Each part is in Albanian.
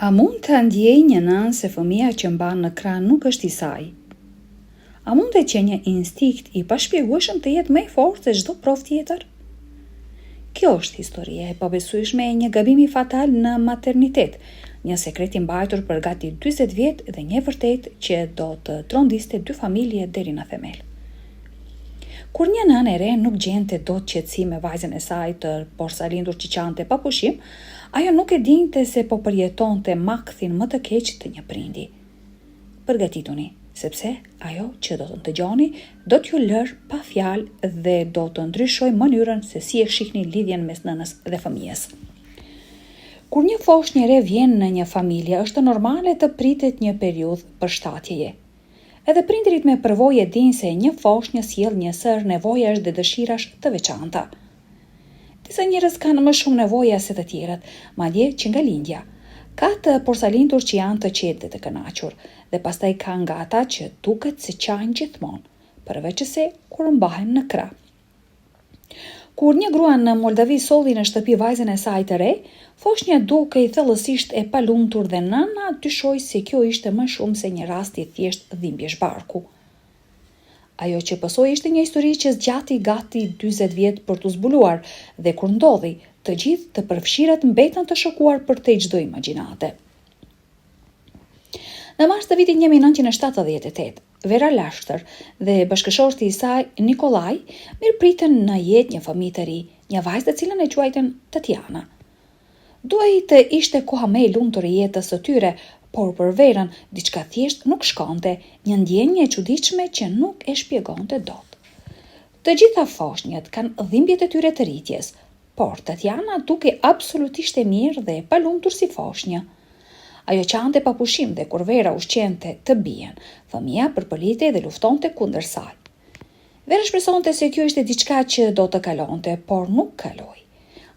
A mund të ndjej një nën se fëmia që mban në krah nuk është i saj? A mund që një instinkt i pashpjegueshëm të jetë më i fortë se çdo provë tjetër? Kjo është historia e pabesueshme e një gabimi fatal në maternitet, një sekret i mbajtur për gati 40 vjet dhe një vërtet që do të trondiste 2 familje deri në themel. Kur një nënë e re nuk gjente dot qetësi me vajzën e saj të porsalindur që qante pa pushim, ajo nuk e dinte se po përjetonte makthin më të keq të një prindi. Përgatituni, sepse ajo që do të dëgjoni do t'ju lër pa fjalë dhe do të ndryshojë mënyrën se si e shihni lidhjen mes nënës dhe fëmijës. Kur një foshnjë e re vjen në një familje, është normale të pritet një periudhë përshtatjeje. Edhe prindrit me përvojë e dinë se një foshnjë sjell një sër nevojash dhe dëshirash të veçanta. Disa njerëz kanë më shumë nevoja se të tjerët, madje që nga lindja. Ka të porsalindur që janë të qetë dhe të kënaqur, dhe pastaj ka nga ata që duket se qajnë gjithmonë, përveç se kur mbahen në krah. Kur një grua në Moldavi solli në shtëpi vajzën e saj të re, foshnja dukej thellësisht e palumtur dhe nëna dyshoi se kjo ishte më shumë se një rast i thjesht dhimbjesh barku. Ajo që pësoi ishte një histori që zgjati gati 40 vjet për t'u zbuluar dhe kur ndodhi, të gjithë të përfshirët mbetën të shokuar për te çdo imagjinate. Në mars të vitit 1978, Vera Lashtër dhe bashkëshorti i saj Nikolaj mirëpritën në jetë një fëmijë të ri, një vajzë të cilën e quajtën Tatiana. Duhej të ishte koha më e lumtur e jetës së tyre, por për Verën diçka thjesht nuk shkonte, një ndjenjë e çuditshme që nuk e shpjegonte dot. Të gjitha foshnjët kanë dhimbjet e tyre të rritjes, por Tatiana dukej absolutisht e mirë dhe e palumtur si foshnjë. Ajo qante pa pushim dhe kur Vera ushqente të bien, fëmia përpolite dhe luftonte kundër saj. Vera shpresonte se kjo ishte diçka që do të kalonte, por nuk kaloi.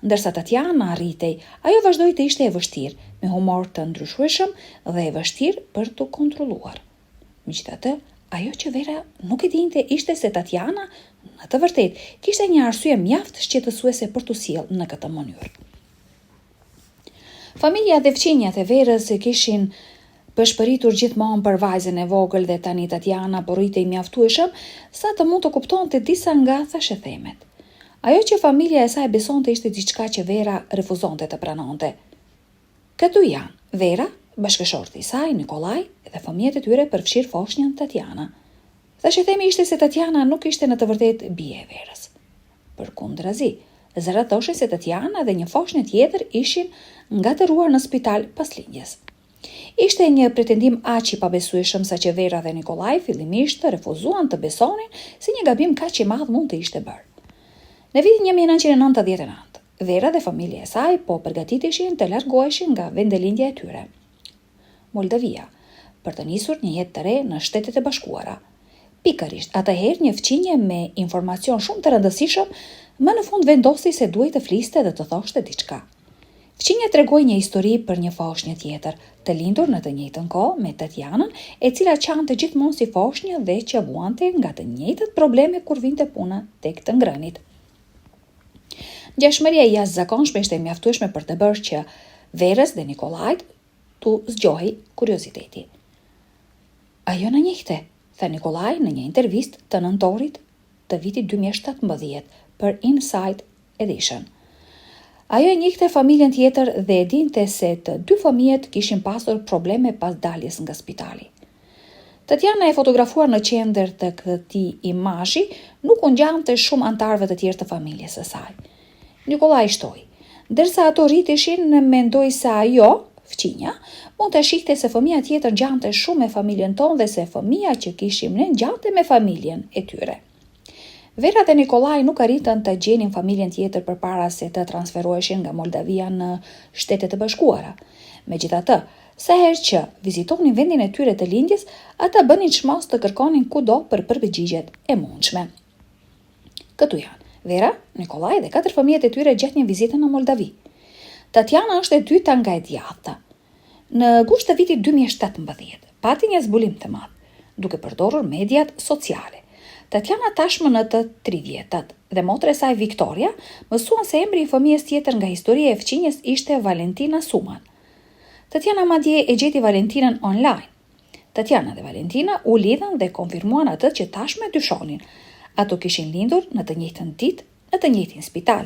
Ndërsa Tatiana arritej, ajo vazhdoi të ishte e vështirë, me humor të ndryshueshëm dhe e vështirë për të kontrolluar. Megjithatë, ajo që Vera nuk e dinte ishte se Tatiana, në të vërtetë, kishte një arsye mjaft shqetësuese për t'u sjellë në këtë mënyrë. Familja dhe fëmijët e Verës kishin pëshpëritur gjithmonë për vajzën e vogël dhe tani Tatiana po rritej mjaftueshëm sa të mund të kuptonte disa nga thashethemet. Ajo që familja e saj besonte ishte diçka që Vera refuzonte të pranonte. Këtu janë Vera, bashkëshorti i saj Nikolaj dhe fëmijët e tyre përfshir foshnjën Tatiana. Thashethemi ishte se Tatiana nuk ishte në të vërtetë bie e Verës. Përkundrazi, zërat thoshin se Tatiana dhe një foshnjë tjetër ishin ngatëruar në spital pas lindjes. Ishte një pretendim aq i pabesueshëm sa që Vera dhe Nikolaj fillimisht refuzuan të besonin se një gabim kaq i madh mund të ishte bërë. Në vitin 1999, Vera dhe familja e saj po përgatiteshin të largoheshin nga vendelindja e tyre. Moldavia, për të nisur një jetë të re në Shtetet e Bashkuara. Pikërisht, atëherë një fëmijë me informacion shumë të rëndësishëm, më në fund vendosi se duhej të fliste dhe të thoshte diçka. Fëmia tregoi një histori për një foshnjë tjetër, të lindur në të njëjtën kohë me Tatianën, e cila qante gjithmonë si foshnjë dhe që vuante nga të njëjtët probleme kur vinte puna tek të ngrënit. Ngjashmëria e jashtëzakonshme ishte mjaftueshme për të bërë që Verës dhe Nikolajt t'u zgjohej kurioziteti. Ajo na njehte, tha Nikolaj në një intervistë të nëntorit të vitit 2017 për Inside Edition. Ajo e njehte familjen tjetër dhe e dinte se të 2 fëmijët kishin pasur probleme pas daljes nga spitali. Tatiana e fotografuar në qendër të këtij imazhi nuk u ngjante shumë antarëve të tjerë të familjes së saj. Nikolaj shtoi, ndërsa ato rriteshin mendoi se ajo, fëmia, mund të shihte se fëmia tjetër ngjante shumë me familjen tonë dhe se fëmia që kishim ne ngjante me familjen e tyre. Vera dhe Nikolaj nuk arritën të gjenin familjen tjetër përpara se të transferoheshin nga Moldavia në Shtetet e Bashkuara. Megjithatë, sa herë që vizitonin vendin e tyre të lindjes, ata bënin çmos të kërkonin kudo për përgjigjet e mundshme. Këtu janë Vera, Nikolaj dhe 4 fëmijët e tyre gjatë një vizite në Moldavi. Tatiana është e dyta nga e djathta. Në gusht të vitit 2017, pati një zbulim të madh, duke përdorur mediat sociale. Tatiana tashmë në të 30-tat dhe motra e saj Viktoria mësuan se emri i fëmijës tjetër nga historia e fëmijës ishte Valentina Suman. Tatjana madje e gjeti Valentinën online. Tatjana dhe Valentina u lidhen dhe konfirmuan atë që tashmë dyshonin. Ato kishin lindur në të njëjtën ditë, në të njëjtin spital.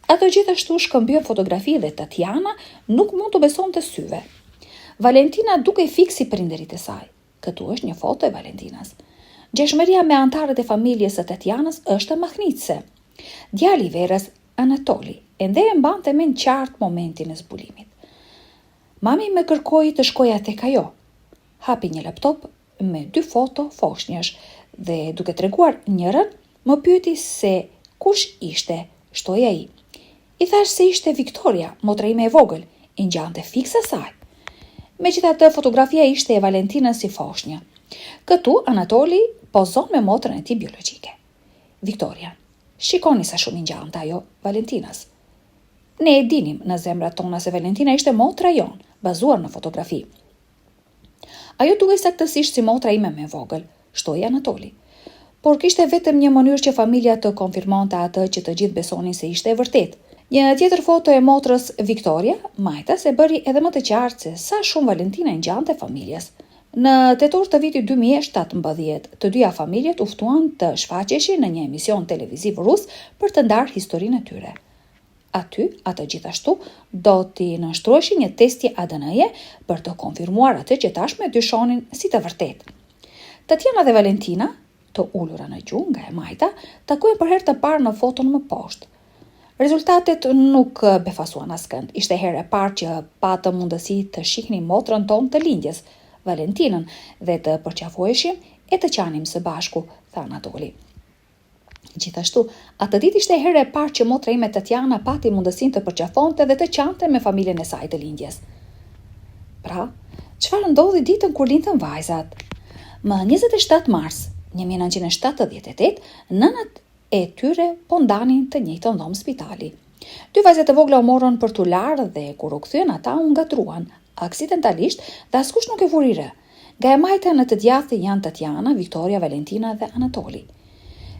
Ato gjithashtu shkëmbyen fotografi dhe Tatjana nuk mund të besonte syve. Valentina duke fiksi prindërit e saj. Këtu është një foto e Valentinas. Gjeshmëria me antarët e familjes së Tatjanës është mahnitse. Djali i Verës, Anatoli, ende e mbante me në qartë momentin e zbulimit. Mami më kërkoi të shkoja tek ajo. Hapi një laptop me 2 foto foshnjësh dhe duke treguar njërën, më pyeti se kush ishte, shtoi ai. I thash se ishte Viktoria, motra ime e vogël, i ngjante fiksa saj. Megjithatë, fotografia ishte e Valentinës si foshnjë. Këtu Anatoli pozon me motrën e tij biologjike. Viktoria, shikoni sa shumë i ngjante ajo Valentinas. Ne e dinim në zemrat tona se Valentina ishte motra jon, bazuar në fotografi. Ajo duhej saktësisht si motra ime me vogël, shtoi Anatoli. Por kishte vetëm një mënyrë që familja të konfirmonte atë që të gjithë besonin se ishte e vërtetë. Një tjetër foto e motrës Viktoria, majtas, e bëri edhe më të qartë se sa shumë Valentina i ngjante familjes. Në tetor të vitit 2017, të dyja familjet u ftuan të shfaqeshin në një emision televiziv rus për të ndarë historinë e tyre. Aty, ata gjithashtu, do t'i nënshtrueshin një testi ADN-je për të konfirmuar atë që tashmë dyshonin si të vërtetë. Tatjana dhe Valentina, të ulura në gjuhë nga e majta, takuan për herë të parë në foton më poshtë. Rezultatet nuk befasuan askënd. Ishte herë e parë që patëm mundësi të shihnim motrën tonë të lindjes, Valentinën, dhe të përqafueshim e të qanim së bashku, tha Anatoli. Gjithashtu, atë ditë ishte herë e parë që motra ime Tatjana pati mundësinë të përqafonte dhe të qante me familjen e saj të lindjes. Pra, çfarë ndodhi ditën kur lindën vajzat? Më 27 mars 1978, nënat e tyre po ndanin të njëjtën dhomë spitali. 2 vajzat e vogla u morën për t'u larë dhe kur u kthyen ata u ngatruan, aksidentalisht dhe askush nuk e vuri re. Nga e majta në të djathtë janë Tatjana, Viktoria, Valentina dhe Anatoli.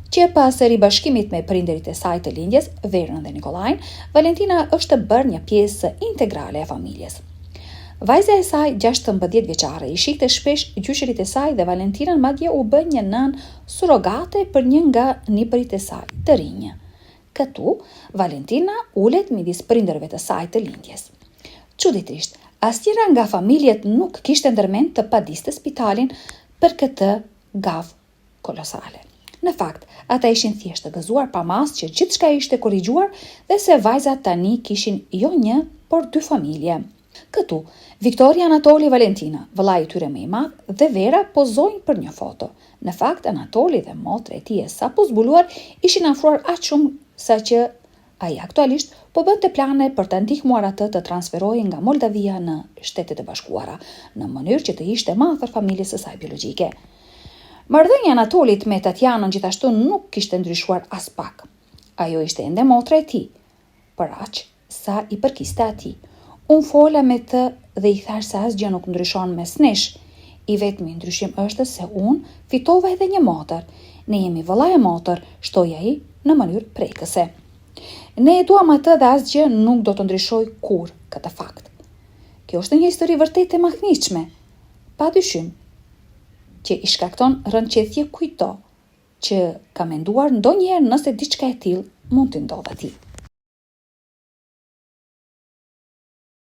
Që pas ribashkimit me prindërit e saj të lindjes, Verën dhe Nikolajn, Valentina është bërë një pjesë integrale e familjes. Vajza e saj, 16 vjeçare, i shihte shpesh gjyshërit e saj dhe Valentinën madje u bë një nën surogate për një nga nipërit e saj të rinj. Këtu, Valentina ulet midis prindërve të saj të lindjes. Çuditërisht, asnjëra nga familjet nuk kishte ndërmend të padiste spitalin për këtë gavë kolosale. Në fakt, ata ishin thjesht të gëzuar pa mas që gjithçka ishte korrigjuar dhe se vajzat tani kishin jo një, por 2 familje. Këtu, Viktoria, Anatoli, Valentina, vëllai i tyre më i madh dhe Vera pozojnë për një foto. Në fakt, Anatoli dhe motra e tij e sapo zbuluar ishin afruar aq shumë saqë ai aktualisht po bënte plane për të ndihmuar atë të transferohej nga Moldavia në Shtetet e Bashkuara, në mënyrë që të ishte më afër familjes së saj biologjike. Marrëdhënia e Anatolit me Tatjanën gjithashtu nuk kishte ndryshuar as pak. Ajo ishte ende motra e tij, për aq sa i përkiste atij. Unë fola me të dhe i thash se asgjë nuk ndryshon mes nesh. I vetmi ndryshim është se unë fitova edhe një motër. Ne jemi vëlla e motër, shtoi ai në mënyrë prekëse. Ne e duam atë dhe asgjë nuk do të ndryshoj kur këtë fakt. Kjo është një histori vërtet e mahnitshme. Padyshim që i shkakton rënqethje kujto që ka menduar ndonjëherë nëse diçka e tillë mund të ndodhë atij.